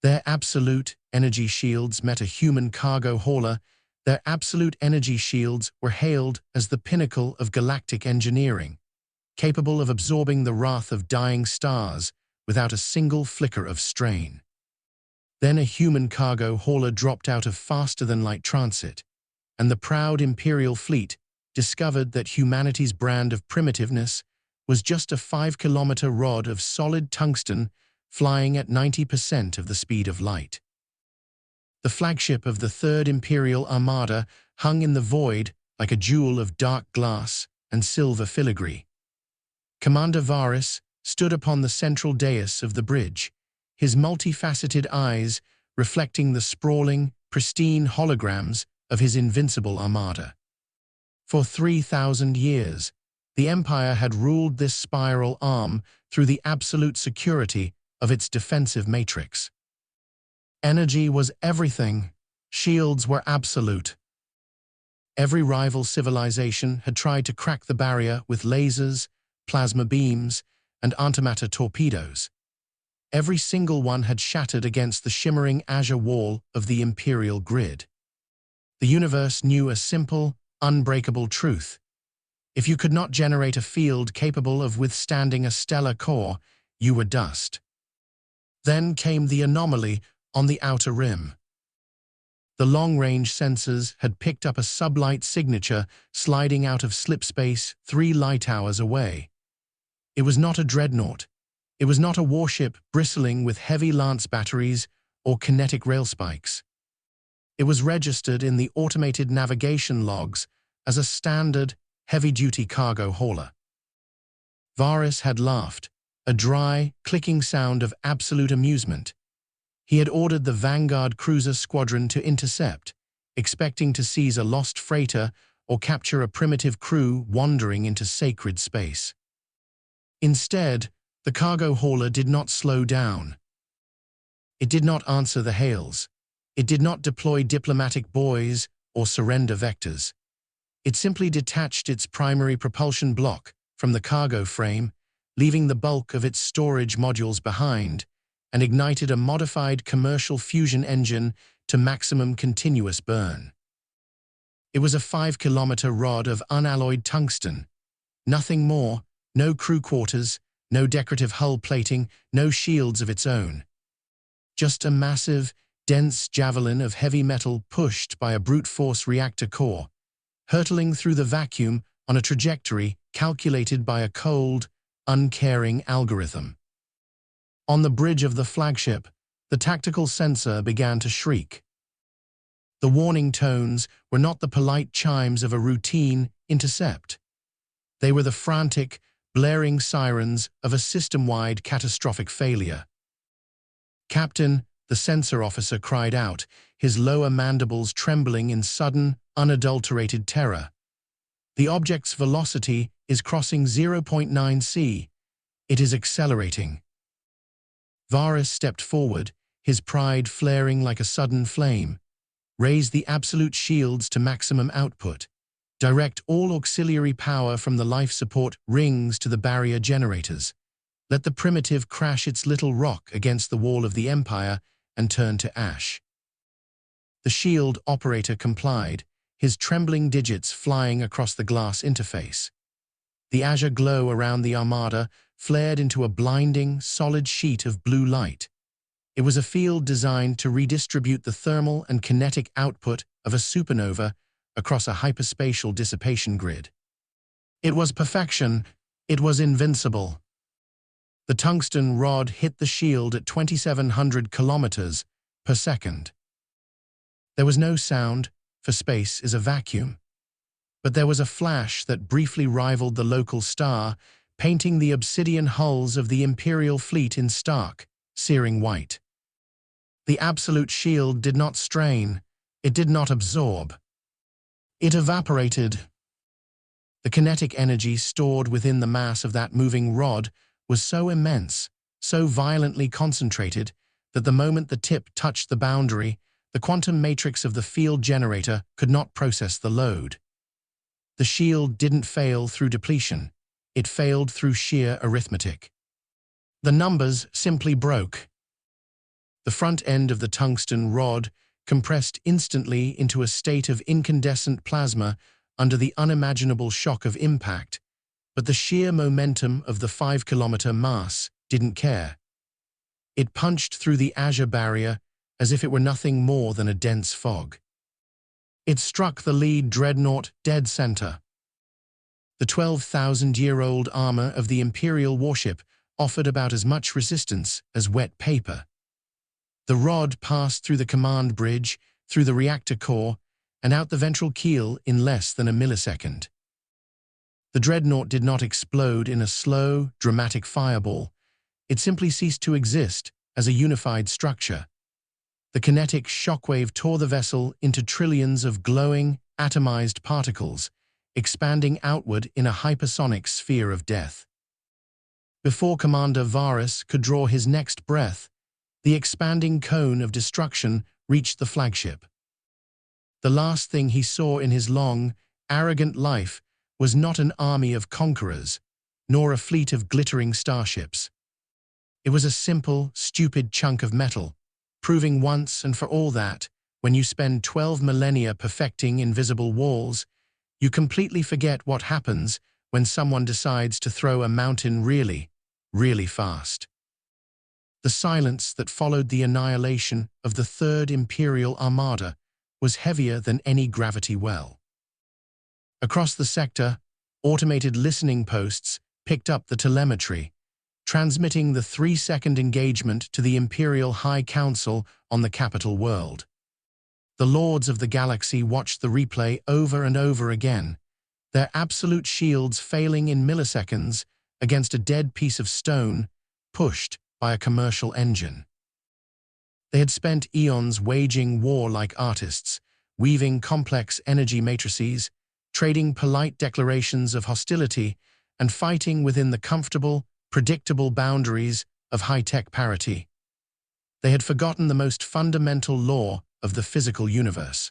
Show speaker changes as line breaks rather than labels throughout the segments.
Their absolute energy shields met a human cargo hauler. Their absolute energy shields were hailed as the pinnacle of galactic engineering, capable of absorbing the wrath of dying stars without a single flicker of strain. Then a human cargo hauler dropped out of faster-than-light transit, and the proud Imperial fleet discovered that humanity's brand of primitiveness was just a 5-kilometer rod of solid tungsten flying at 90% of the speed of light. The flagship of the Third Imperial Armada hung in the void like a jewel of dark glass and silver filigree. Commander Varus stood upon the central dais of the bridge, his multifaceted eyes reflecting the sprawling, pristine holograms of his invincible armada. For 3,000 years, the Empire had ruled this spiral arm through the absolute security of its defensive matrix. Energy was everything. Shields were absolute. Every rival civilization had tried to crack the barrier with lasers, plasma beams, and antimatter torpedoes. Every single one had shattered against the shimmering azure wall of the Imperial grid. The universe knew a simple, unbreakable truth. If you could not generate a field capable of withstanding a stellar core, you were dust. Then came the anomaly on the outer rim. The long-range sensors had picked up a sublight signature sliding out of slipspace 3 light-hours away. It was not a dreadnought. It was not a warship bristling with heavy lance batteries or kinetic rail spikes. It was registered in the automated navigation logs as a standard, heavy-duty cargo hauler. Varus had laughed, a dry, clicking sound of absolute amusement. He had ordered the Vanguard cruiser squadron to intercept, expecting to seize a lost freighter or capture a primitive crew wandering into sacred space. Instead, the cargo hauler did not slow down. It did not answer the hails. It did not deploy diplomatic buoys or surrender vectors. It simply detached its primary propulsion block from the cargo frame, leaving the bulk of its storage modules behind, and ignited a modified commercial fusion engine to maximum continuous burn. It was a 5-kilometer rod of unalloyed tungsten. Nothing more, no crew quarters, no decorative hull plating, no shields of its own. Just a massive, dense javelin of heavy metal pushed by a brute force reactor core, hurtling through the vacuum on a trajectory calculated by a cold, uncaring algorithm. On the bridge of the flagship, the tactical sensor began to shriek. The warning tones were not the polite chimes of a routine intercept. They were the frantic, blaring sirens of a system-wide catastrophic failure. "Captain," the sensor officer cried out, his lower mandibles trembling in sudden, unadulterated terror. "The object's velocity is crossing 0.9 c. It is accelerating." Varus stepped forward, his pride flaring like a sudden flame. "Raise the absolute shields to maximum output. Direct all auxiliary power from the life support rings to the barrier generators. Let the primitive crash its little rock against the wall of the Empire and turn to ash." The shield operator complied, his trembling digits flying across the glass interface. The azure glow around the Armada flared into a blinding, solid sheet of blue light. It was a field designed to redistribute the thermal and kinetic output of a supernova across a hyperspatial dissipation grid. It was perfection. It was invincible. The tungsten rod hit the shield at 2,700 kilometers per second. There was no sound, for space is a vacuum. But there was a flash that briefly rivaled the local star, painting the obsidian hulls of the Imperial fleet in stark, searing white. The absolute shield did not strain. It did not absorb. It evaporated. The kinetic energy stored within the mass of that moving rod was so immense, so violently concentrated, that the moment the tip touched the boundary, the quantum matrix of the field generator could not process the load. The shield didn't fail through depletion. It failed through sheer arithmetic. The numbers simply broke. The front end of the tungsten rod compressed instantly into a state of incandescent plasma under the unimaginable shock of impact, but the sheer momentum of the 5-kilometer mass didn't care. It punched through the azure barrier as if it were nothing more than a dense fog. It struck the lead dreadnought dead center. The 12,000-year-old armor of the Imperial warship offered about as much resistance as wet paper. The rod passed through the command bridge, through the reactor core, and out the ventral keel in less than a millisecond. The dreadnought did not explode in a slow, dramatic fireball. It simply ceased to exist as a unified structure. The kinetic shockwave tore the vessel into trillions of glowing, atomized particles, expanding outward in a hypersonic sphere of death. Before Commander Varus could draw his next breath, the expanding cone of destruction reached the flagship. The last thing he saw in his long, arrogant life was not an army of conquerors, nor a fleet of glittering starships. It was a simple, stupid chunk of metal, proving once and for all that, when you spend 12 millennia perfecting invisible walls, you completely forget what happens when someone decides to throw a mountain really, really fast. The silence that followed the annihilation of the Third Imperial Armada was heavier than any gravity well. Across the sector, automated listening posts picked up the telemetry, transmitting the 3-second engagement to the Imperial High Council on the capital world. The Lords of the Galaxy watched the replay over and over again, their absolute shields failing in milliseconds against a dead piece of stone pushed by a commercial engine. They had spent eons waging war like artists, weaving complex energy matrices, trading polite declarations of hostility, and fighting within the comfortable, predictable boundaries of high-tech parity. They had forgotten the most fundamental law of the physical universe.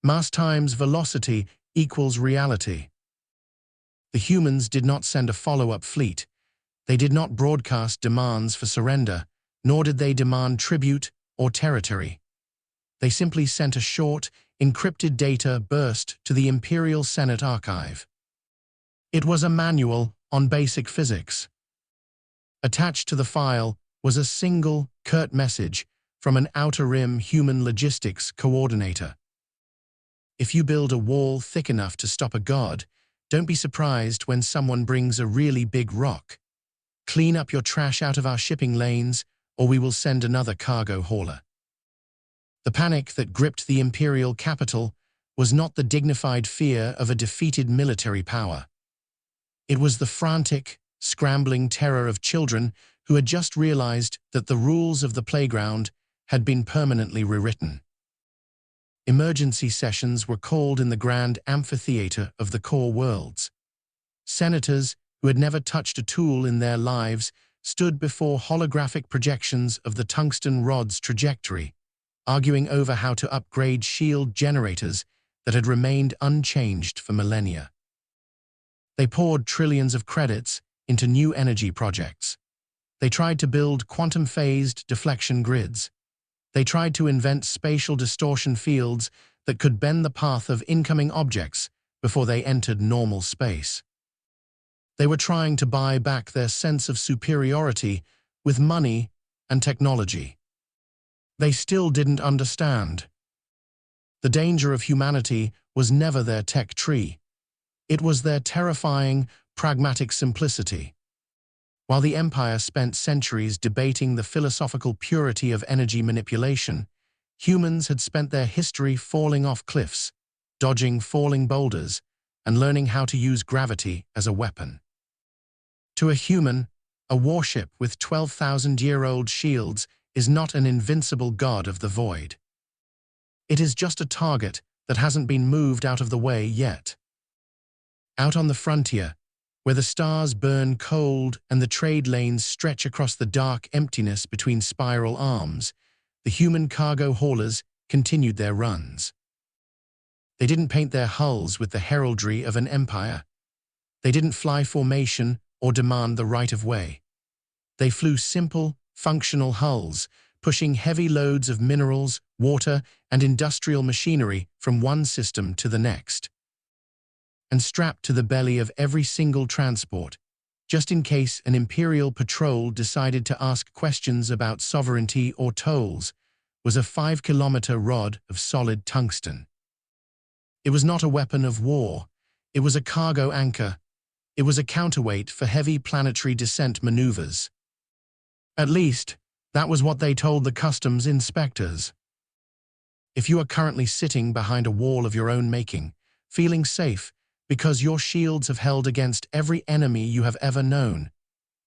Mass times velocity equals reality. The humans did not send a follow-up fleet. They did not broadcast demands for surrender, nor did they demand tribute or territory. They simply sent a short, encrypted data burst to the Imperial Senate archive. It was a manual on basic physics. Attached to the file was a single, curt message from an outer rim human logistics coordinator. If you build a wall thick enough to stop a god, don't be surprised when someone brings a really big rock. Clean up your trash out of our shipping lanes, or we will send another cargo hauler. The panic that gripped the Imperial capital was not the dignified fear of a defeated military power. It was the frantic, scrambling terror of children who had just realized that the rules of the playground had been permanently rewritten. Emergency sessions were called in the grand amphitheater of the core worlds. Senators, who had never touched a tool in their lives, stood before holographic projections of the tungsten rod's trajectory, arguing over how to upgrade shield generators that had remained unchanged for millennia. They poured trillions of credits into new energy projects. They tried to build quantum-phased deflection grids. They tried to invent spatial distortion fields that could bend the path of incoming objects before they entered normal space. They were trying to buy back their sense of superiority with money and technology. They still didn't understand. The danger of humanity was never their tech tree. It was their terrifying, pragmatic simplicity. While the Empire spent centuries debating the philosophical purity of energy manipulation, humans had spent their history falling off cliffs, dodging falling boulders, and learning how to use gravity as a weapon. To a human, a warship with 12,000-year-old shields is not an invincible god of the void. It is just a target that hasn't been moved out of the way yet. Out on the frontier, where the stars burn cold and the trade lanes stretch across the dark emptiness between spiral arms, the human cargo haulers continued their runs. They didn't paint their hulls with the heraldry of an empire. They didn't fly formation or demand the right of way. They flew simple, functional hulls, pushing heavy loads of minerals, water, and industrial machinery from one system to the next. And strapped to the belly of every single transport, just in case an Imperial patrol decided to ask questions about sovereignty or tolls, was a 5-kilometer rod of solid tungsten. It was not a weapon of war. It was a cargo anchor. It was a counterweight for heavy planetary descent maneuvers. At least, that was what they told the customs inspectors. If you are currently sitting behind a wall of your own making, feeling safe because your shields have held against every enemy you have ever known,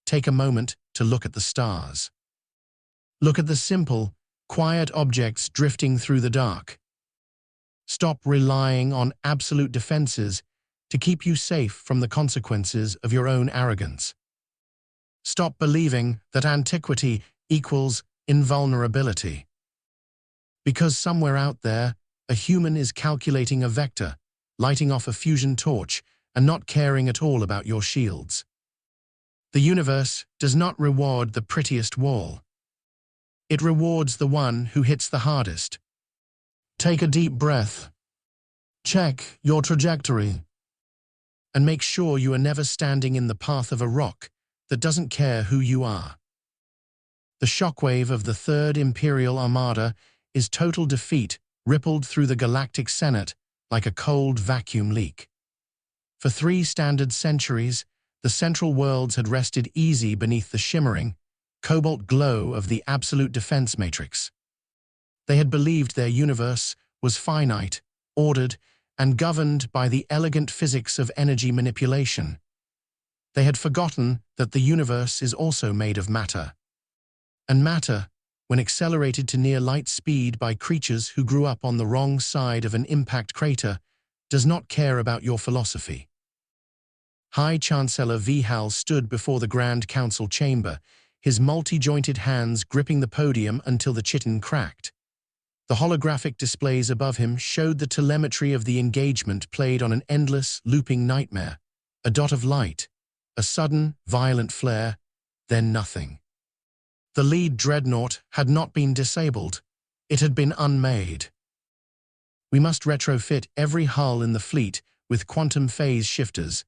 take a moment to look at the stars. Look at the simple, quiet objects drifting through the dark. Stop relying on absolute defenses to keep you safe from the consequences of your own arrogance. Stop believing that antiquity equals invulnerability. Because somewhere out there, a human is calculating a vector, lighting off a fusion torch, and not caring at all about your shields. The universe does not reward the prettiest wall. It rewards the one who hits the hardest. Take a deep breath. Check your trajectory. And make sure you are never standing in the path of a rock that doesn't care who you are. The shockwave of the Third Imperial Armada is total defeat rippled through the galactic Senate like a cold vacuum leak. For 3 standard centuries, the central worlds had rested easy beneath the shimmering, cobalt glow of the absolute defense matrix. They had believed their universe was finite, ordered, and governed by the elegant physics of energy manipulation. They had forgotten that the universe is also made of matter. And matter, when accelerated to near light speed by creatures who grew up on the wrong side of an impact crater, does not care about your philosophy. High Chancellor Vihal stood before the Grand Council chamber, his multi-jointed hands gripping the podium until the chitin cracked. The holographic displays above him showed the telemetry of the engagement played on an endless, looping nightmare. A dot of light, a sudden, violent flare, then nothing. The lead dreadnought had not been disabled. It had been unmade. We must retrofit every hull in the fleet with quantum phase shifters,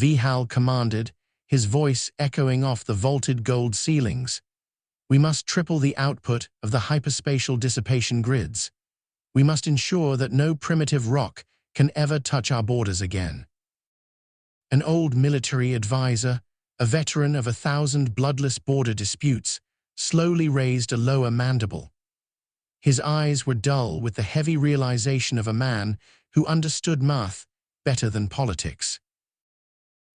Vihal commanded, his voice echoing off the vaulted gold ceilings. We must triple the output of the hyperspatial dissipation grids. We must ensure that no primitive rock can ever touch our borders again. An old military advisor, a veteran of 1,000 bloodless border disputes, slowly raised a lower mandible. His eyes were dull with the heavy realization of a man who understood math better than politics.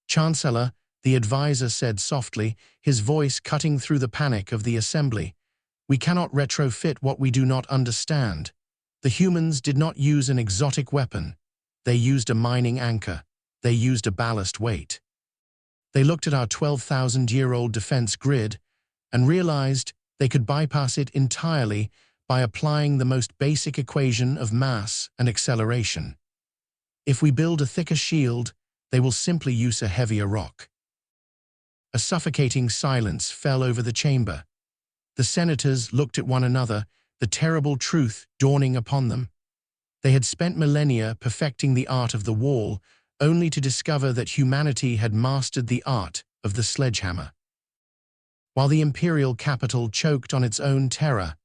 Chancellor, the advisor said softly, his voice cutting through the panic of the assembly, we cannot retrofit what we do not understand. The humans did not use an exotic weapon. They used a mining anchor. They used a ballast weight. They looked at our 12,000-year-old defense grid and realized they could bypass it entirely by applying the most basic equation of mass and acceleration. If we build a thicker shield, they will simply use a heavier rock. A suffocating silence fell over the chamber. The senators looked at one another, the terrible truth dawning upon them. They had spent millennia perfecting the art of the wall, only to discover that humanity had mastered the art of the sledgehammer. While the imperial capital choked on its own terror,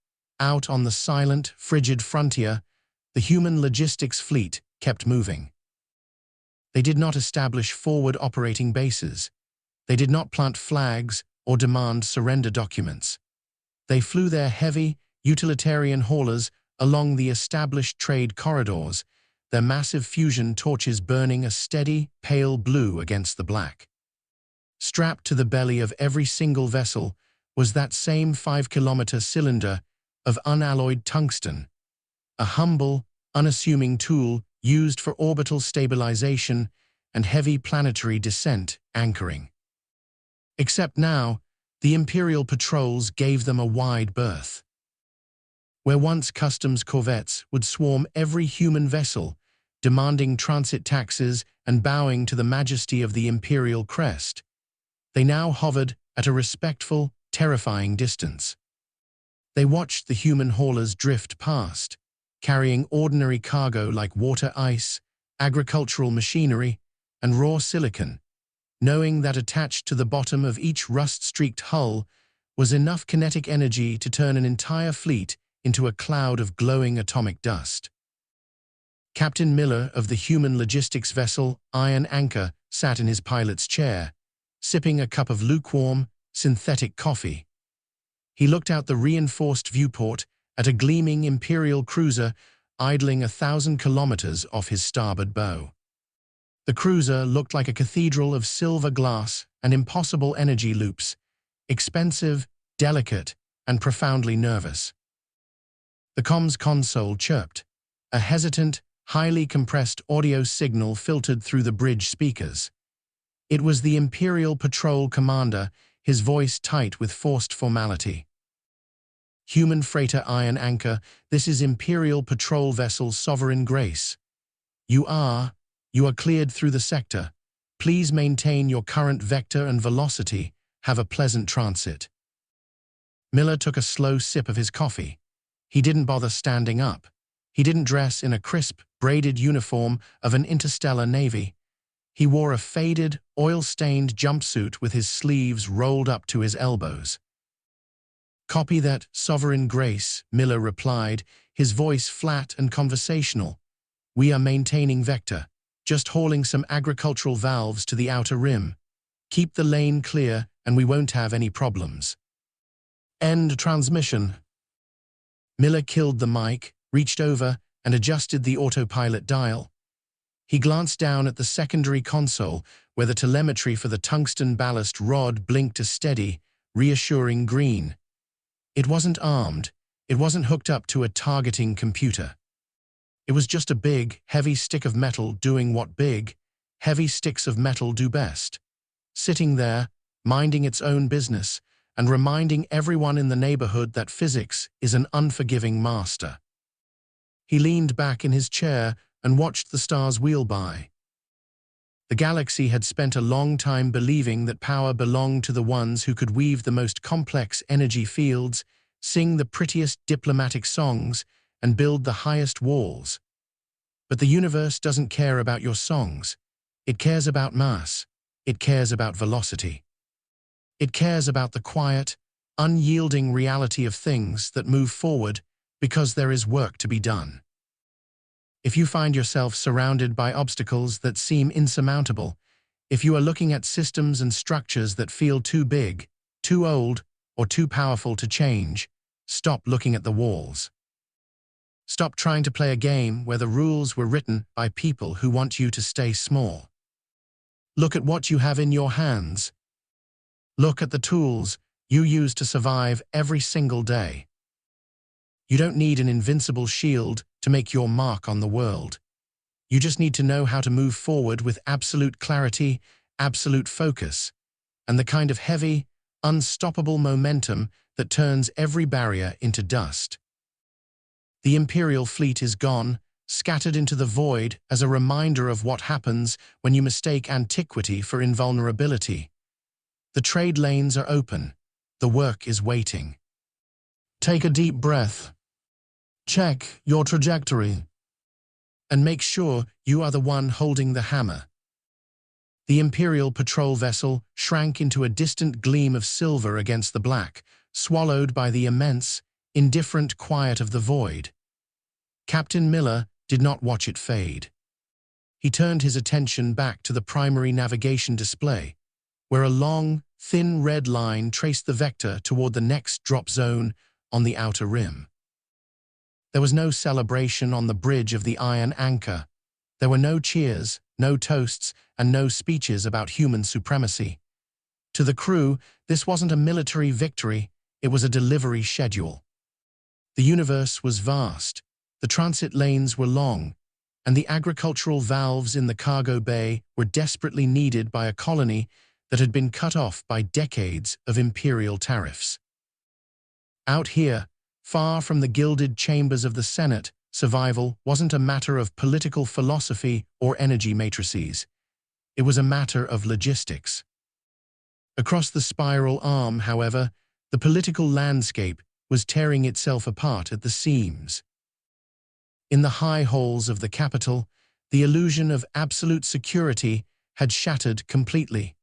out on the silent, frigid frontier, the human logistics fleet kept moving. They did not establish forward operating bases. They did not plant flags or demand surrender documents. They flew their heavy, utilitarian haulers along the established trade corridors, their massive fusion torches burning a steady, pale blue against the black. Strapped to the belly of every single vessel was that same 5-kilometer cylinder of unalloyed tungsten, a humble, unassuming tool used for orbital stabilization and heavy planetary descent anchoring. Except now, the Imperial patrols gave them a wide berth. Where once customs corvettes would swarm every human vessel, demanding transit taxes and bowing to the majesty of the Imperial crest, they now hovered at a respectful, terrifying distance. They watched the human haulers drift past, carrying ordinary cargo like water ice, agricultural machinery, and raw silicon, knowing that attached to the bottom of each rust-streaked hull was enough kinetic energy to turn an entire fleet into a cloud of glowing atomic dust. Captain Miller of the human logistics vessel Iron Anchor sat in his pilot's chair, sipping a cup of lukewarm, synthetic coffee. He looked out the reinforced viewport at a gleaming Imperial cruiser idling 1,000 kilometers off his starboard bow. The cruiser looked like a cathedral of silver glass and impossible energy loops, expensive, delicate, and profoundly nervous. The comms console chirped. A hesitant, highly compressed audio signal filtered through the bridge speakers. It was the Imperial Patrol commander, his voice tight with forced formality. Human freighter Iron Anchor, this is Imperial Patrol vessel Sovereign Grace. You are cleared through the sector. Please maintain your current vector and velocity. Have a pleasant transit. Miller took a slow sip of his coffee. He didn't bother standing up. He didn't dress in a crisp, braided uniform of an interstellar navy. He wore a faded, oil-stained jumpsuit with his sleeves rolled up to his elbows. "Copy that, Sovereign Grace," Miller replied, his voice flat and conversational. "We are maintaining vector, just hauling some agricultural valves to the outer rim. Keep the lane clear and we won't have any problems." "End transmission." Miller killed the mic, reached over, and adjusted the autopilot dial. He glanced down at the secondary console, where the telemetry for the tungsten ballast rod blinked a steady, reassuring green. It wasn't armed. It wasn't hooked up to a targeting computer. It was just a big, heavy stick of metal doing what big, heavy sticks of metal do best. Sitting there, minding its own business, and reminding everyone in the neighborhood that physics is an unforgiving master. He leaned back in his chair and watched the stars wheel by. The galaxy had spent a long time believing that power belonged to the ones who could weave the most complex energy fields, sing the prettiest diplomatic songs, and build the highest walls. But the universe doesn't care about your songs. It cares about mass. It cares about velocity. It cares about the quiet, unyielding reality of things that move forward because there is work to be done. If you find yourself surrounded by obstacles that seem insurmountable, if you are looking at systems and structures that feel too big, too old, or too powerful to change, stop looking at the walls. Stop trying to play a game where the rules were written by people who want you to stay small. Look at what you have in your hands. Look at the tools you use to survive every single day. You don't need an invincible shield to make your mark on the world. You just need to know how to move forward with absolute clarity, absolute focus, and the kind of heavy, unstoppable momentum that turns every barrier into dust. The Imperial fleet is gone, scattered into the void as a reminder of what happens when you mistake antiquity for invulnerability. The trade lanes are open. The work is waiting. Take a deep breath. Check your trajectory. And make sure you are the one holding the hammer. The Imperial patrol vessel shrank into a distant gleam of silver against the black, swallowed by the immense, indifferent quiet of the void. Captain Miller did not watch it fade. He turned his attention back to the primary navigation display, where a long, thin red line traced the vector toward the next drop zone on the outer rim. There was no celebration on the bridge of the Iron Anchor. There were no cheers, no toasts, and no speeches about human supremacy. To the crew, this wasn't a military victory, it was a delivery schedule. The universe was vast, the transit lanes were long, and the agricultural valves in the cargo bay were desperately needed by a colony that had been cut off by decades of imperial tariffs. Out here, far from the gilded chambers of the Senate, survival wasn't a matter of political philosophy or energy matrices. It was a matter of logistics. Across the spiral arm, however, the political landscape was tearing itself apart at the seams. In the high halls of the capital, the illusion of absolute security had shattered completely.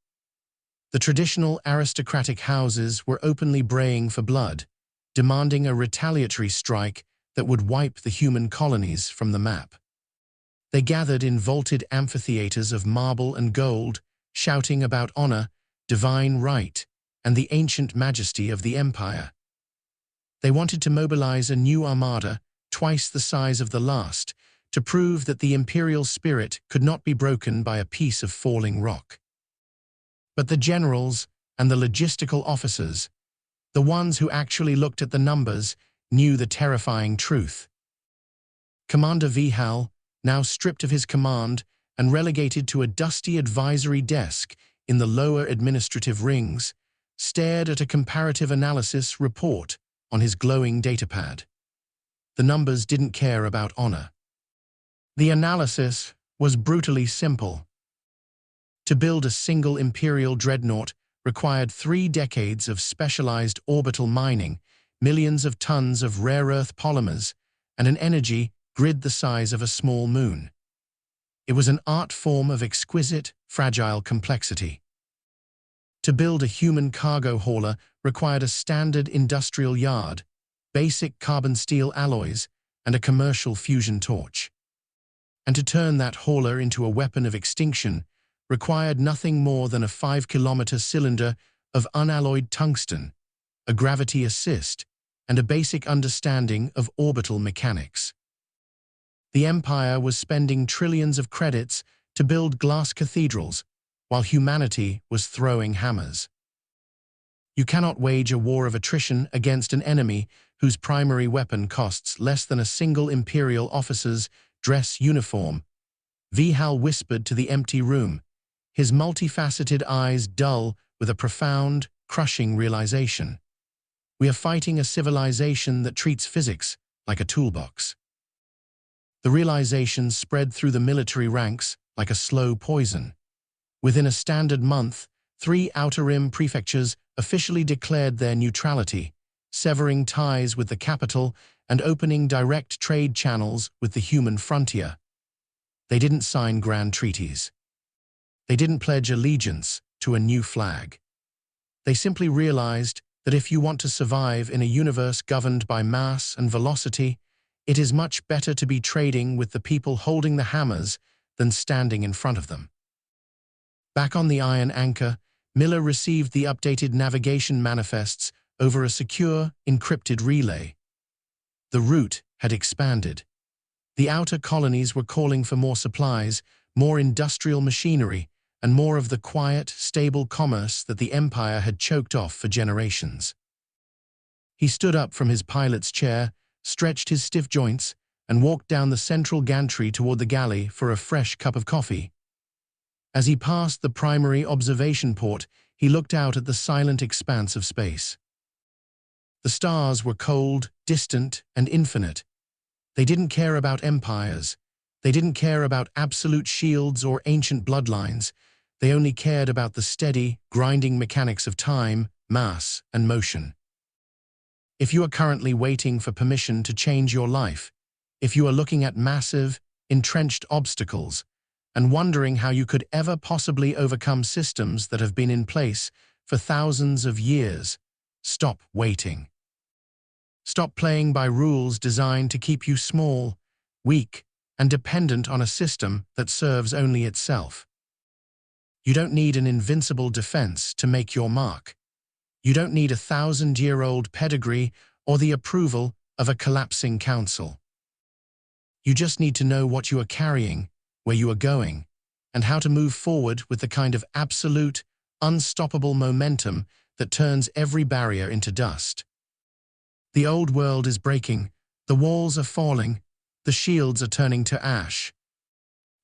The traditional aristocratic houses were openly braying for blood, demanding a retaliatory strike that would wipe the human colonies from the map. They gathered in vaulted amphitheaters of marble and gold, shouting about honor, divine right, and the ancient majesty of the empire. They wanted to mobilize a new armada, twice the size of the last, to prove that the imperial spirit could not be broken by a piece of falling rock. But the generals and the logistical officers, the ones who actually looked at the numbers, knew the terrifying truth. Commander Vihal, now stripped of his command and relegated to a dusty advisory desk in the lower administrative rings, stared at a comparative analysis report on his glowing datapad. The numbers didn't care about honor. The analysis was brutally simple. To build a single Imperial dreadnought required 3 decades of specialized orbital mining, millions of tons of rare earth polymers, and an energy grid the size of a small moon. It was an art form of exquisite, fragile complexity. To build a human cargo hauler required a standard industrial yard, basic carbon steel alloys, and a commercial fusion torch. And to turn that hauler into a weapon of extinction required nothing more than a 5-kilometer cylinder of unalloyed tungsten, a gravity assist, and a basic understanding of orbital mechanics. The Empire was spending trillions of credits to build glass cathedrals, while humanity was throwing hammers. You cannot wage a war of attrition against an enemy whose primary weapon costs less than a single Imperial officer's dress uniform, Vihal whispered to the empty room, his multifaceted eyes dull with a profound, crushing realization. We are fighting a civilization that treats physics like a toolbox. The realization spread through the military ranks like a slow poison. Within a standard month, 3 Outer Rim prefectures officially declared their neutrality, severing ties with the capital and opening direct trade channels with the human frontier. They didn't sign grand treaties. They didn't pledge allegiance to a new flag. They simply realized that if you want to survive in a universe governed by mass and velocity, it is much better to be trading with the people holding the hammers than standing in front of them. Back on the Iron Anchor, Miller received the updated navigation manifests over a secure, encrypted relay. The route had expanded. The outer colonies were calling for more supplies, more industrial machinery, and more of the quiet, stable commerce that the Empire had choked off for generations. He stood up from his pilot's chair, stretched his stiff joints, and walked down the central gantry toward the galley for a fresh cup of coffee. As he passed the primary observation port, he looked out at the silent expanse of space. The stars were cold, distant, and infinite. They didn't care about empires. They didn't care about absolute shields or ancient bloodlines. They only cared about the steady, grinding mechanics of time, mass, and motion. If you are currently waiting for permission to change your life, if you are looking at massive, entrenched obstacles, and wondering how you could ever possibly overcome systems that have been in place for thousands of years, stop waiting. Stop playing by rules designed to keep you small, weak, and dependent on a system that serves only itself. You don't need an invincible defense to make your mark. You don't need a 1,000-year-old pedigree or the approval of a collapsing council. You just need to know what you are carrying, where you are going, and how to move forward with the kind of absolute, unstoppable momentum that turns every barrier into dust. The old world is breaking, the walls are falling, the shields are turning to ash.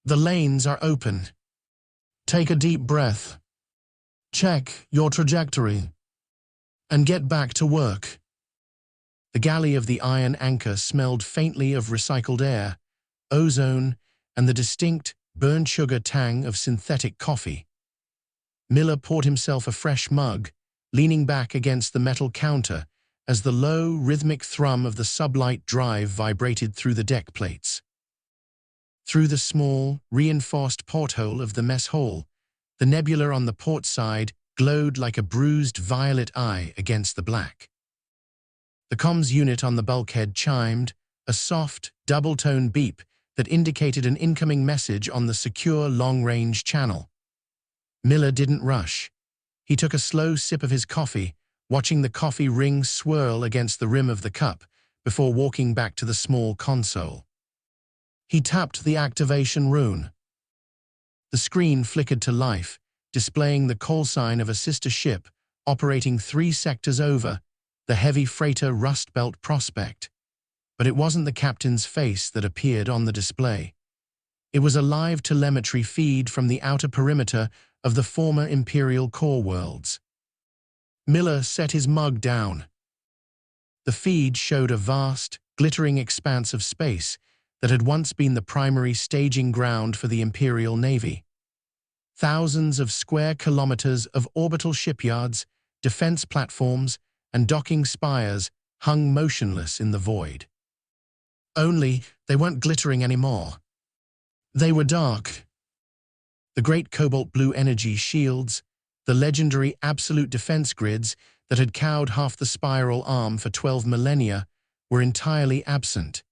The lanes are open. Take a deep breath. Check your trajectory. And get back to work. The galley of the Iron Anchor smelled faintly of recycled air, ozone, and the distinct, burnt sugar tang of synthetic coffee. Miller poured himself a fresh mug, leaning back against the metal counter as the low, rhythmic thrum of the sublight drive vibrated through the deck plates. Through the small, reinforced porthole of the mess hall, the nebula on the port side glowed like a bruised violet eye against the black. The comms unit on the bulkhead chimed, a soft, double-tone beep that indicated an incoming message on the secure long-range channel. Miller didn't rush. He took a slow sip of his coffee, watching the coffee ring swirl against the rim of the cup before walking back to the small console. He tapped the activation rune. The screen flickered to life, displaying the call sign of a sister ship operating 3 sectors over, the heavy freighter Rust Belt Prospect. But it wasn't the captain's face that appeared on the display. It was a live telemetry feed from the outer perimeter of the former Imperial core worlds. Miller set his mug down. The feed showed a vast, glittering expanse of space that had once been the primary staging ground for the Imperial Navy. Thousands of square kilometers of orbital shipyards, defense platforms, and docking spires hung motionless in the void. Only they weren't glittering anymore. They were dark. The great cobalt blue energy shields, the legendary absolute defense grids that had cowed half the spiral arm for 12 millennia, were entirely absent.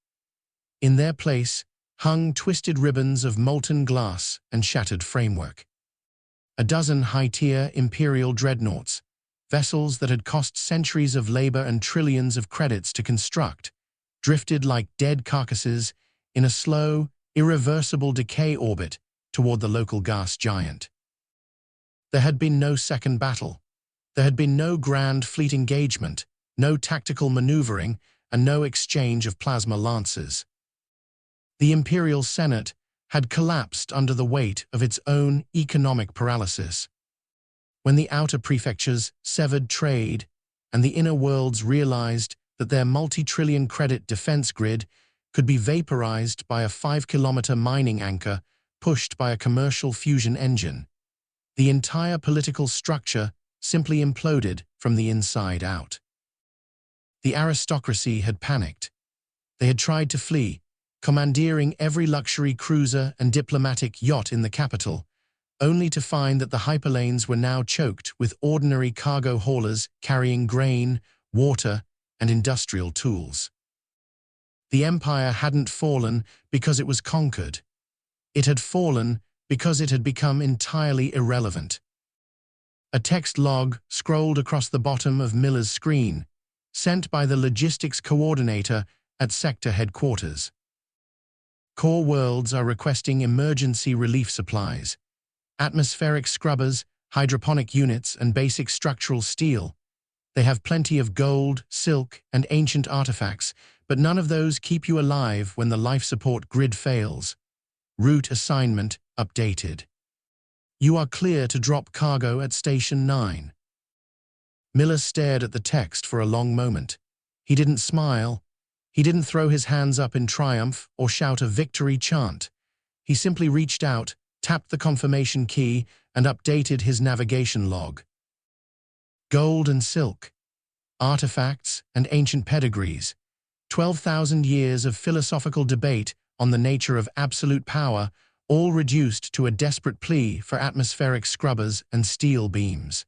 In their place hung twisted ribbons of molten glass and shattered framework. A dozen high-tier Imperial dreadnoughts, vessels that had cost centuries of labor and trillions of credits to construct, drifted like dead carcasses in a slow, irreversible decay orbit toward the local gas giant. There had been no second battle. There had been no grand fleet engagement, no tactical maneuvering, and no exchange of plasma lances. The Imperial Senate had collapsed under the weight of its own economic paralysis. When the outer prefectures severed trade and the inner worlds realized that their multi-trillion credit defense grid could be vaporized by a 5-kilometer mining anchor pushed by a commercial fusion engine, the entire political structure simply imploded from the inside out. The aristocracy had panicked. They had tried to flee, commandeering every luxury cruiser and diplomatic yacht in the capital, only to find that the hyperlanes were now choked with ordinary cargo haulers carrying grain, water, and industrial tools. The empire hadn't fallen because it was conquered. It had fallen because it had become entirely irrelevant. A text log scrolled across the bottom of Miller's screen, sent by the logistics coordinator at sector headquarters. Core worlds are requesting emergency relief supplies. Atmospheric scrubbers, hydroponic units, and basic structural steel. They have plenty of gold, silk, and ancient artifacts, but none of those keep you alive when the life support grid fails. Route assignment updated. You are clear to drop cargo at Station 9. Miller stared at the text for a long moment. He didn't smile. He didn't throw his hands up in triumph or shout a victory chant. He simply reached out, tapped the confirmation key, and updated his navigation log. Gold and silk, artifacts and ancient pedigrees, 12,000 years of philosophical debate on the nature of absolute power, all reduced to a desperate plea for atmospheric scrubbers and steel beams.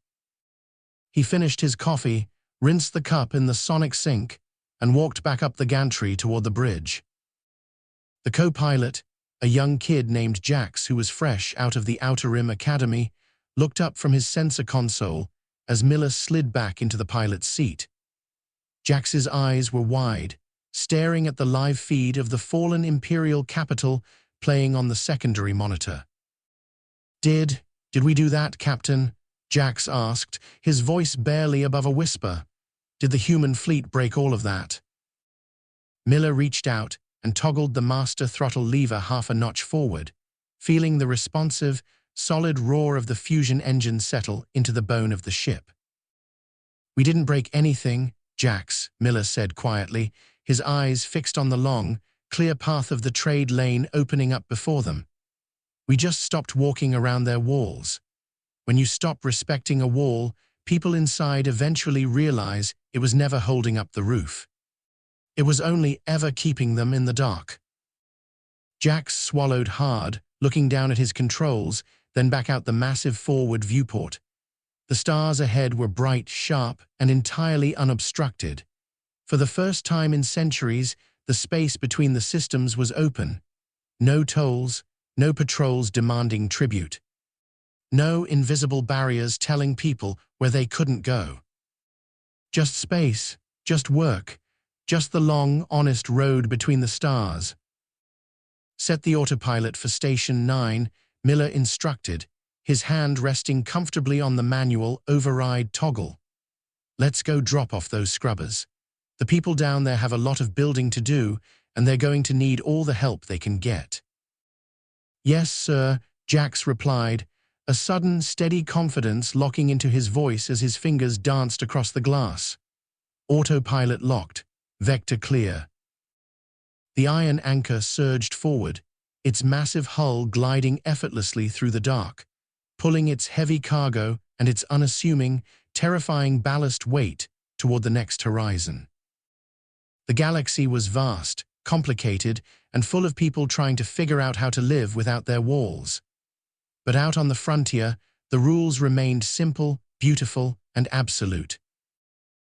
He finished his coffee, rinsed the cup in the sonic sink, and walked back up the gantry toward the bridge. The co-pilot, a young kid named Jax who was fresh out of the Outer Rim Academy, looked up from his sensor console as Miller slid back into the pilot's seat. Jax's eyes were wide, staring at the live feed of the fallen Imperial capital playing on the secondary monitor. Did we do that, Captain?" Jax asked, his voice barely above a whisper. "Did the human fleet break all of that?" Miller reached out and toggled the master throttle lever half a notch forward, feeling the responsive, solid roar of the fusion engine settle into the bone of the ship. "We didn't break anything, Jax," Miller said quietly, his eyes fixed on the long, clear path of the trade lane opening up before them. "We just stopped walking around their walls. When you stop respecting a wall, people inside eventually realize it was never holding up the roof. It was only ever keeping them in the dark. Jax swallowed hard, looking down at his controls, then back out the massive forward viewport. The stars ahead were bright, sharp, and entirely unobstructed. For the first time in centuries, the space between the systems was open. No tolls, no patrols demanding tribute. No invisible barriers telling people where they couldn't go. Just space, just work, just the long, honest road between the stars. Set the autopilot for Station 9, Miller instructed, his hand resting comfortably on the manual override toggle. Let's go drop off those scrubbers. The people down there have a lot of building to do, and they're going to need all the help they can get. Yes, sir, Jax replied, a sudden, steady confidence locking into his voice as his fingers danced across the glass. Autopilot locked, vector clear. The iron anchor surged forward, its massive hull gliding effortlessly through the dark, pulling its heavy cargo and its unassuming, terrifying ballast weight toward the next horizon. The galaxy was vast, complicated, and full of people trying to figure out how to live without their walls. But out on the frontier, the rules remained simple, beautiful, and absolute.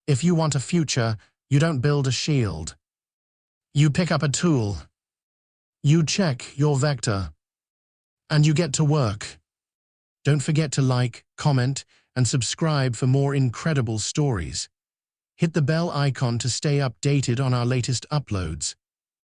If you want a future, you don't build a shield. You pick up a tool. You check your vector. And you get to work. Don't forget to like, comment, and subscribe for more incredible stories. Hit the bell icon to stay updated on our latest uploads.